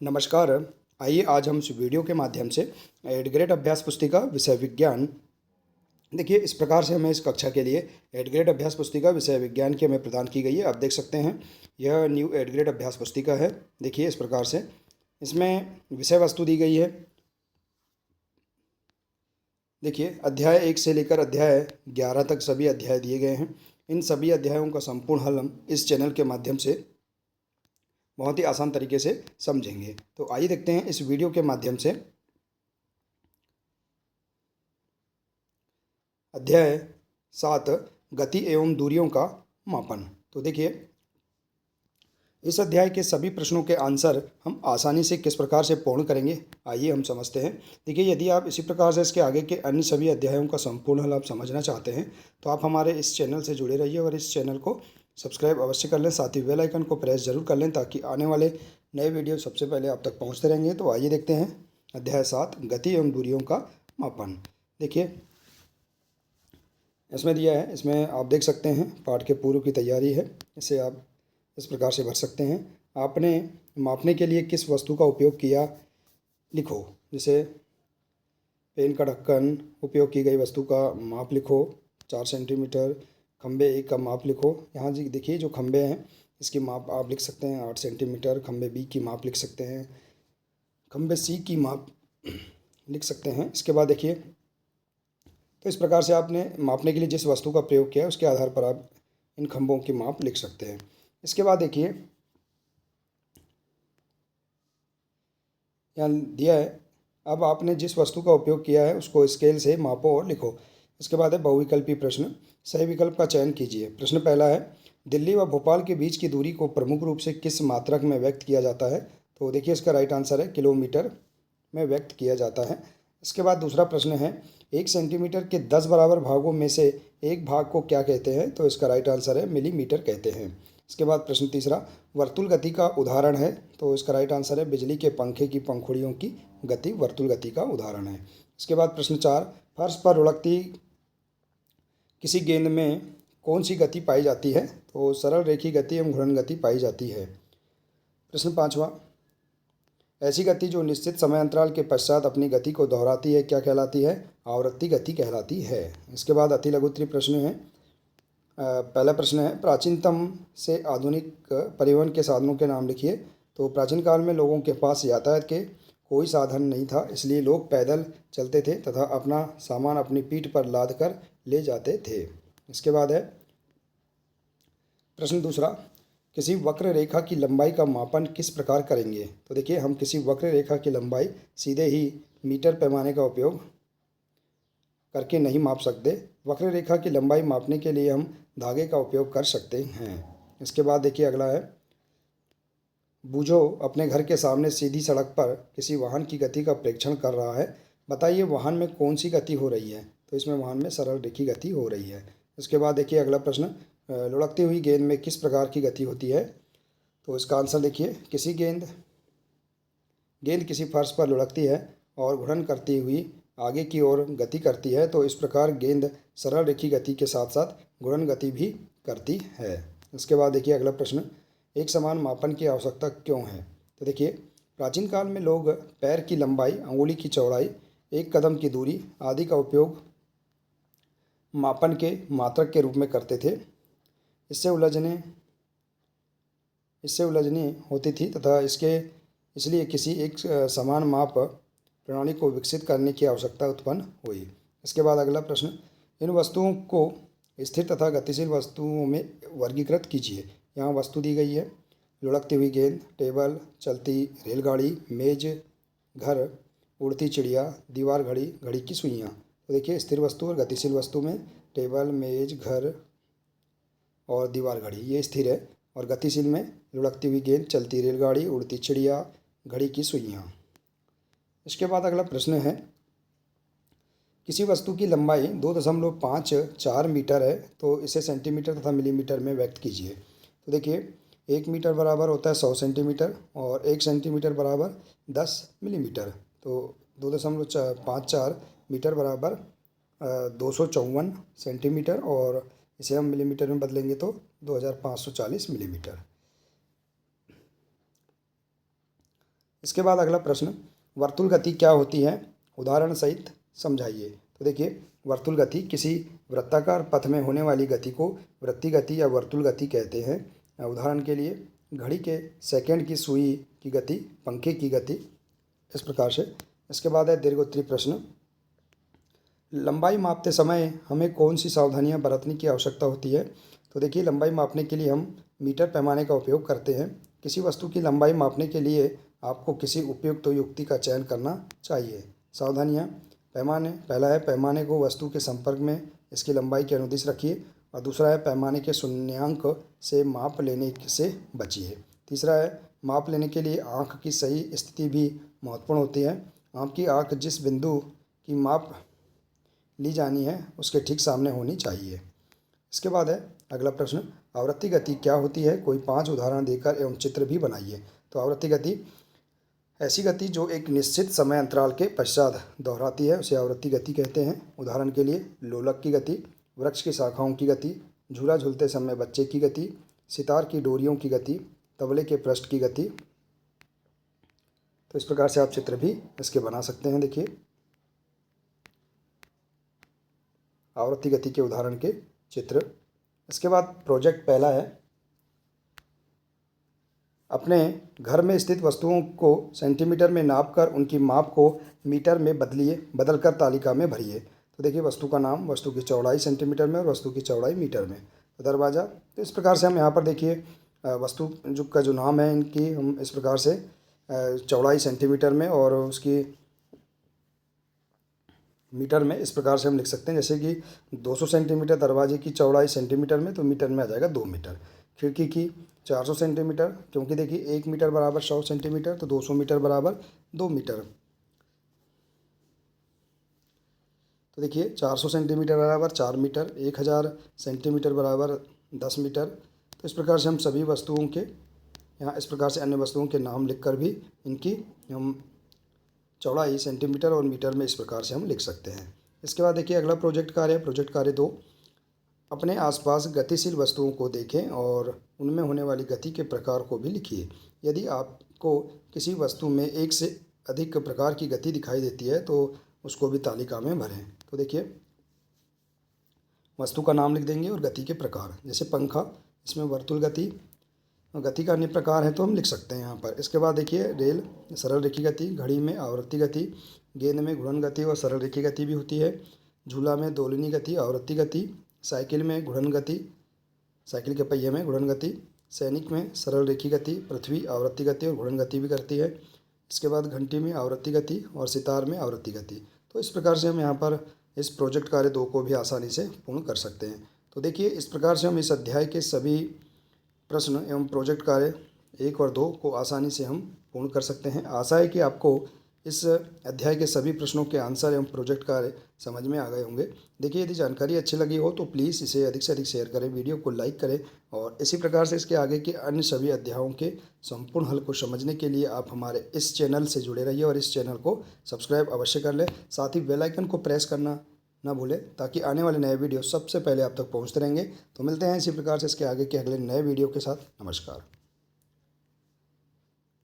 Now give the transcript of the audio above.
नमस्कार। आइए आज हम इस वीडियो के माध्यम से एड ग्रेड अभ्यास पुस्तिका विषय विज्ञान। देखिए, इस प्रकार से हमें इस कक्षा के लिए एड ग्रेड अभ्यास पुस्तिका विषय विज्ञान की हमें प्रदान की गई है। आप देख सकते हैं यह न्यू एड ग्रेड अभ्यास पुस्तिका है। देखिए इस प्रकार से इसमें विषय वस्तु दी गई है। देखिए अध्याय 1 से लेकर अध्याय 11 तक सभी अध्याय दिए गए हैं। इन सभी अध्यायों का संपूर्ण हल हम इस चैनल के माध्यम से बहुत ही आसान तरीके से समझेंगे। तो आइए देखते हैं इस वीडियो के माध्यम से अध्याय 7 गति एवं दूरियों का मापन। तो देखिए इस अध्याय के सभी प्रश्नों के आंसर हम आसानी से किस प्रकार से पूर्ण करेंगे, आइए हम समझते हैं। देखिए, यदि आप इसी प्रकार से इसके आगे के अन्य सभी अध्यायों का संपूर्ण हल आप समझना चाहते हैं तो आप हमारे इस चैनल से जुड़े रहिए और इस चैनल को सब्सक्राइब अवश्य कर लें। साथ ही बेल आइकन को प्रेस जरूर कर लें ताकि आने वाले नए वीडियो सबसे पहले आप तक पहुँचते रहेंगे। तो आइए देखते हैं अध्याय 7 गति एवं दूरियों का मापन। देखिए इसमें दिया है, इसमें आप देख सकते हैं पाठ के पूर्व की तैयारी है। इसे आप इस प्रकार से भर सकते हैं। आपने मापने के लिए किस वस्तु का उपयोग किया लिखो। जैसे पेन का ढक्कन, उपयोग की गई वस्तु का माप लिखो 4 सेंटीमीटर। खंबे 1 का माप लिखो। यहाँ जी देखिए जो खंबे हैं इसकी माप आप लिख सकते हैं 8 सेंटीमीटर। खंबे बी की माप लिख सकते हैं। खंबे सी की माप लिख सकते हैं। इसके बाद देखिए तो इस प्रकार से आपने मापने के लिए जिस वस्तु का प्रयोग किया है उसके आधार पर आप इन खंभों की माप लिख सकते हैं। इसके बाद देखिए यहाँ दिया है, अब आपने जिस वस्तु का उपयोग किया है उसको स्केल से मापो और लिखो। इसके बाद है बहुविकल्पी प्रश्न। सही विकल्प का चयन कीजिए। प्रश्न पहला है, दिल्ली व भोपाल के बीच की दूरी को प्रमुख रूप से किस मात्रक में व्यक्त किया जाता है। तो देखिए इसका राइट आंसर है किलोमीटर में व्यक्त किया जाता है। इसके बाद दूसरा प्रश्न है, 1 सेंटीमीटर के 10 बराबर भागों में से एक भाग को क्या कहते हैं। तो इसका राइट आंसर है मिलीमीटर कहते हैं। इसके बाद प्रश्न तीसरा, वर्तुल गति का उदाहरण है। तो इसका राइट आंसर है बिजली के पंखे की पंखुड़ियों की गति वर्तुल गति का उदाहरण है। इसके बाद प्रश्न 4, फर्श पर लुढ़कती किसी गेंद में कौन सी गति पाई जाती है। तो सरल रेखीय गति एवं घूर्णन गति पाई जाती है। प्रश्न 5वां, ऐसी गति जो निश्चित समय अंतराल के पश्चात अपनी गति को दोहराती है क्या कहलाती है। आवृत्ति गति कहलाती है। इसके बाद अति लघु उत्तरीय प्रश्न है। पहला प्रश्न है, प्राचीनतम से आधुनिक परिवहन के साधनों के नाम लिखिए। तो प्राचीन काल में लोगों के पास यातायात के कोई साधन नहीं था, इसलिए लोग पैदल चलते थे तथा अपना सामान अपनी पीठ पर लाद कर ले जाते थे। इसके बाद है प्रश्न दूसरा, किसी वक्र रेखा की लंबाई का मापन किस प्रकार करेंगे। तो देखिए हम किसी वक्र रेखा की लंबाई सीधे ही मीटर पैमाने का उपयोग करके नहीं माप सकते। वक्र रेखा की लंबाई मापने के लिए हम धागे का उपयोग कर सकते हैं। इसके बाद देखिए अगला है, बूझो अपने घर के सामने सीधी सड़क पर किसी वाहन की गति का प्रेक्षण कर रहा है। बताइए वाहन में कौन सी गति हो रही है। तो इसमें वाहन में सरल रेखीय गति हो रही है। इसके बाद देखिए अगला प्रश्न, लुढ़कती हुई गेंद में किस प्रकार की गति होती है। तो इसका आंसर देखिए, गेंद किसी फर्श पर लुढ़कती है और घूर्णन करती हुई आगे की ओर गति करती है। तो इस प्रकार गेंद सरल रेखीय गति के साथ साथ घूर्णन गति भी करती है। इसके बाद देखिए अगला प्रश्न, एक समान मापन की आवश्यकता क्यों है। तो देखिए प्राचीन काल में लोग पैर की लंबाई, अंगुली की चौड़ाई, एक कदम की दूरी आदि का उपयोग मापन के मात्रक के रूप में करते थे। इससे उलझने होती थी तथा इसलिए किसी एक समान माप प्रणाली को विकसित करने की आवश्यकता उत्पन्न हुई। इसके बाद अगला प्रश्न, इन वस्तुओं को स्थिर तथा गतिशील वस्तुओं में वर्गीकृत कीजिए। यहाँ वस्तु दी गई है, लुढ़कती हुई गेंद, टेबल, चलती रेलगाड़ी, मेज, घर, उड़ती चिड़िया, दीवार, घड़ी, घड़ी की सुइयाँ। तो देखिए स्थिर वस्तु और गतिशील वस्तु में टेबल, मेज, घर और दीवार, घड़ी ये स्थिर है, और गतिशील में लुढ़कती हुई गेंद, चलती रेलगाड़ी, उड़ती चिड़िया, घड़ी की सुइयाँ। इसके बाद अगला प्रश्न है, किसी वस्तु की लंबाई 2.54 मीटर है तो इसे सेंटीमीटर तथा मिलीमीटर में व्यक्त कीजिए। तो देखिए 1 मीटर बराबर होता है 100 सेंटीमीटर और 1 सेंटीमीटर बराबर 10 मिलीमीटर। तो 2.54 मीटर बराबर 254 सेंटीमीटर और इसे हम मिलीमीटर में बदलेंगे तो 2540 मिलीमीटर। इसके बाद अगला प्रश्न, वर्तुल गति क्या होती है, उदाहरण सहित समझाइए। तो देखिए, वर्तुल गति किसी वृत्ताकार पथ में होने वाली गति को वृत्तीय गति या वर्तुल गति कहते हैं। उदाहरण के लिए घड़ी के सेकंड की सुई की गति, पंखे की गति, इस प्रकार से। इसके बाद है दीर्घोत्तरी प्रश्न, लंबाई मापते समय हमें कौन सी सावधानियां बरतने की आवश्यकता होती है। तो देखिए, लंबाई मापने के लिए हम मीटर पैमाने का उपयोग करते हैं। किसी वस्तु की लंबाई मापने के लिए आपको किसी उपयुक्त युक्ति का चयन करना चाहिए। सावधानियां, पैमाने, पहला है पैमाने को वस्तु के संपर्क में इसकी लंबाई के अनुदिश रखिए, और दूसरा है पैमाने के शून्यांक से माप लेने से बचिए। तीसरा है माप लेने के लिए आँख की सही स्थिति भी महत्वपूर्ण होती है। आपकी आँख जिस बिंदु की माप ली जानी है उसके ठीक सामने होनी चाहिए। इसके बाद है अगला प्रश्न, आवृत्ति गति क्या होती है, कोई 5 उदाहरण देकर एवं चित्र भी बनाइए। तो आवृत्ति गति ऐसी गति जो एक निश्चित समय अंतराल के पश्चात दोहराती है, उसे आवृत्ति गति कहते हैं। उदाहरण के लिए लोलक की गति, वृक्ष की शाखाओं की गति, झूला झूलते समय बच्चे की गति, सितार की डोरियों की गति, तबले के पृष्ठ की गति। तो इस प्रकार से आप चित्र भी इसके बना सकते हैं। देखिए, आवृत्ति गति के उदाहरण के चित्र। इसके बाद प्रोजेक्ट पहला है, अपने घर में स्थित वस्तुओं को सेंटीमीटर में नापकर उनकी माप को मीटर में बदलकर तालिका में भरिए। तो देखिए, वस्तु का नाम, वस्तु की चौड़ाई सेंटीमीटर में और वस्तु की चौड़ाई मीटर में। तो दरवाज़ा, तो इस प्रकार से हम यहाँ पर देखिए वस्तु का जो नाम है इनकी हम इस प्रकार से चौड़ाई सेंटीमीटर में और उसकी मीटर में इस प्रकार से हम लिख सकते हैं। जैसे कि 200 सेंटीमीटर दरवाजे की चौड़ाई सेंटीमीटर में, तो मीटर में आ जाएगा 2 मीटर। खिड़की की 400 सेंटीमीटर, क्योंकि देखिए 1 मीटर बराबर 100 सेंटीमीटर, तो 200 मीटर बराबर 2 मीटर। तो देखिए 400 सेंटीमीटर बराबर 4 मीटर, 1000 सेंटीमीटर बराबर 10 मीटर। तो इस प्रकार से हम सभी वस्तुओं के यहाँ इस प्रकार से अन्य वस्तुओं के नाम लिखकर भी इनकी हम चौड़ाई सेंटीमीटर और मीटर में इस प्रकार से हम लिख सकते हैं। इसके बाद देखिए अगला प्रोजेक्ट कार्य है, प्रोजेक्ट कार्य 2, अपने आसपास गतिशील वस्तुओं को देखें और उनमें होने वाली गति के प्रकार को भी लिखिए। यदि आपको किसी वस्तु में एक से अधिक प्रकार की गति दिखाई देती है तो उसको भी तालिका में भरें। तो देखिए, वस्तु का नाम लिख देंगे और गति के प्रकार, जैसे पंखा, इसमें वर्तुल गति का अन्य प्रकार है तो हम लिख सकते हैं यहाँ पर। इसके बाद देखिए रेल, सरल रेखी गति, घड़ी में आवृत्ति गति, गेंद में घूर्णन गति और सरल रेखी गति भी होती है, झूला में दोलनी गति, आवृत्ति गति, साइकिल में घूर्णन गति, साइकिल के पहिए में घूर्णन गति, सैनिक में सरल रेखी गति, पृथ्वी आवृत्ति गति और घूर्णन गति भी करती है। इसके बाद घंटी में आवृत्ति गति और सितार में आवृत्ति गति। तो इस प्रकार से हम यहाँ पर इस प्रोजेक्ट कार्य 2 को भी आसानी से पूर्ण कर सकते हैं। तो देखिए, इस प्रकार से हम इस अध्याय के सभी प्रश्न एवं प्रोजेक्ट कार्य 1 और 2 को आसानी से हम पूर्ण कर सकते हैं। आशा है कि आपको इस अध्याय के सभी प्रश्नों के आंसर एवं प्रोजेक्ट कार्य समझ में आ गए होंगे। देखिए, यदि जानकारी अच्छी लगी हो तो प्लीज़ इसे अधिक से अधिक शेयर करें, वीडियो को लाइक करें, और इसी प्रकार से इसके आगे के अन्य सभी अध्यायों के संपूर्ण हल को समझने के लिए आप हमारे इस चैनल से जुड़े रहिए और इस चैनल को सब्सक्राइब अवश्य कर लें। साथ ही बेल आइकन को प्रेस करना ना भूलें, ताकि आने वाले नए वीडियो सबसे पहले आप तक पहुंचते रहेंगे। तो मिलते हैं इसी प्रकार से इसके आगे के अगले नए वीडियो के साथ। नमस्कार।